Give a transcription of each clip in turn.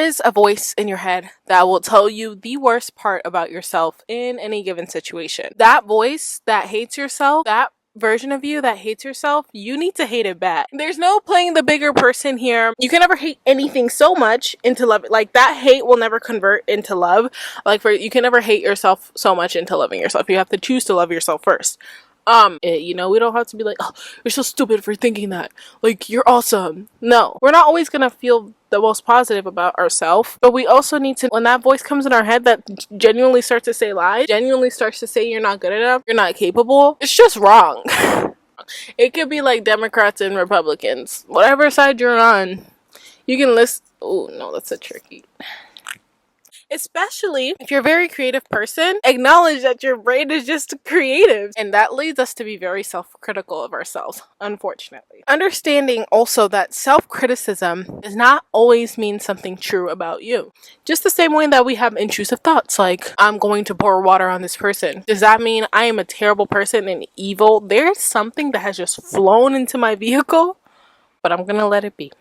is a voice in your head that will tell you the worst part about yourself in any given situation. That voice that hates yourself, that version of you that hates yourself, you need to hate it back. There's no playing the bigger person here. You can never hate anything so much into love. Like, that hate will never convert into love. Like, you can never hate yourself so much into loving yourself. You have to choose to love yourself first. We don't have to be like, oh, you're so stupid for thinking that. Like, you're awesome. No, we're not always gonna feel the most positive about ourselves, but we also need to, when that voice comes in our head that genuinely starts to say lies, genuinely starts to say you're not good enough, you're not capable, it's just wrong. It could be like Democrats and Republicans. Whatever side you're on, you can list. Oh, no, that's a tricky. Especially if you're a very creative person, acknowledge that your brain is just creative. And that leads us to be very self-critical of ourselves, unfortunately. Understanding also that self-criticism does not always mean something true about you. Just the same way that we have intrusive thoughts like, I'm going to pour water on this person. Does that mean I am a terrible person and evil? There's something that has just flown into my vehicle, but I'm gonna let it be.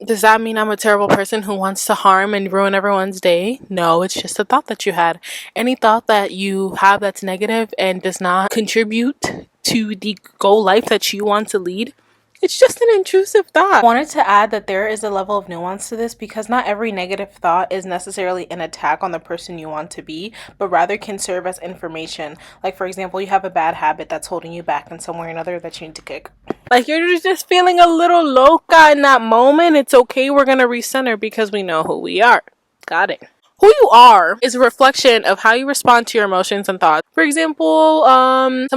Does that mean I'm a terrible person who wants to harm and ruin everyone's day? No, it's just a thought that you had. Any thought that you have that's negative and does not contribute to the goal life that you want to lead, it's just an intrusive thought. I wanted to add that there is a level of nuance to this because not every negative thought is necessarily an attack on the person you want to be, but rather can serve as information. Like, for example, you have a bad habit that's holding you back in some way or another that you need to kick. Like, you're just feeling a little loca in that moment. It's okay. We're going to recenter because we know who we are. Got it. Who you are is a reflection of how you respond to your emotions and thoughts. For example,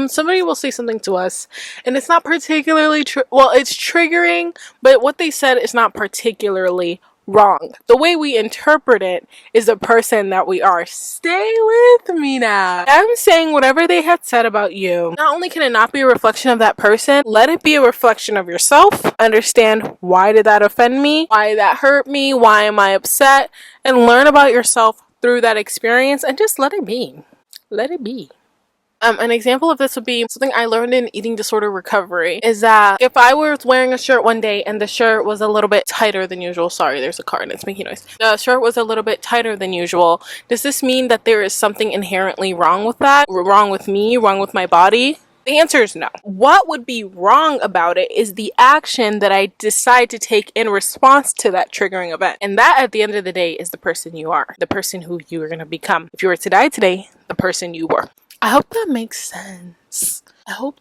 somebody will say something to us and it's not particularly it's triggering, but what they said is not particularly wrong. The way we interpret it is the person that we are. Stay with me now. I'm saying whatever they had said about you, not only can it not be a reflection of that person, let it be a reflection of yourself. Understand, why did that offend me? Why did that hurt me? Why am I upset? And learn about yourself through that experience and just let it be. Let it be. An example of this would be something I learned in eating disorder recovery, is that if I was wearing a shirt one day and the shirt was a little bit tighter than usual, sorry, there's a car and it's making noise. The shirt was a little bit tighter than usual. Does this mean that there is something inherently wrong with that? Wrong with me? Wrong with my body? The answer is no. What would be wrong about it is the action that I decide to take in response to that triggering event. And that, at the end of the day, is the person you are. The person who you are going to become. If you were to die today, the person you were. I hope that makes sense. I'm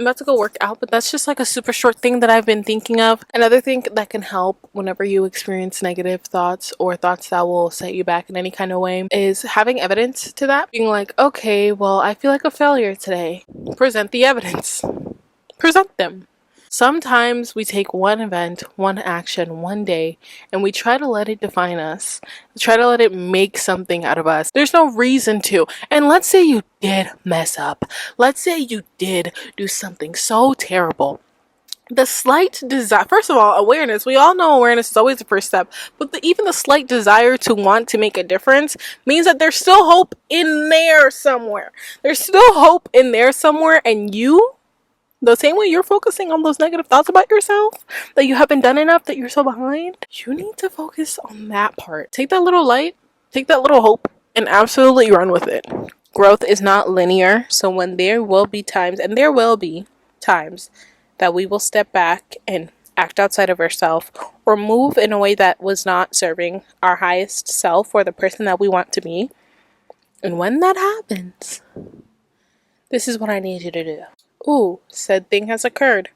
about to go work out, but that's just like a super short thing that I've been thinking of. Another thing that can help whenever you experience negative thoughts or thoughts that will set you back in any kind of way is having evidence to that. Being like, okay, well, I feel like a failure today. Present the evidence. Present them. Sometimes we take one event, one action, one day, and we try to let it define us. We try to let it make something out of us. There's no reason to. And let's say you did mess up. Let's say you did do something so terrible. The slight desire, first of all, awareness. We all know awareness is always the first step. But even the slight desire to want to make a difference means that there's still hope in there somewhere. There's still hope in there somewhere, and you, the same way you're focusing on those negative thoughts about yourself, that you haven't done enough, that you're so behind, you need to focus on that part. Take that little light, take that little hope, and absolutely run with it. Growth is not linear, so when there will be times, and there will be times, that we will step back and act outside of ourselves, or move in a way that was not serving our highest self or the person that we want to be. And when that happens, this is what I need you to do. Ooh, said thing has occurred.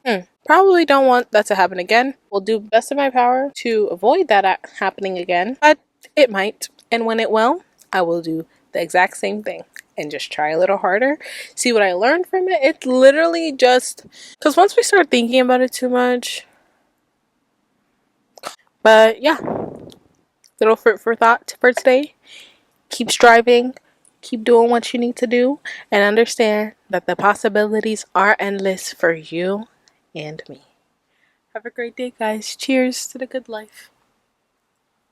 Probably don't want that to happen again. Will do the best of my power to avoid that happening again, but it might. And when it will, I will do the exact same thing and just try a little harder. See what I learned from it. It's literally just, because once we start thinking about it too much. But yeah, little food for thought for today. Keep striving. Keep doing what you need to do, and understand that the possibilities are endless for you and me. Have a great day, guys. Cheers to the good life.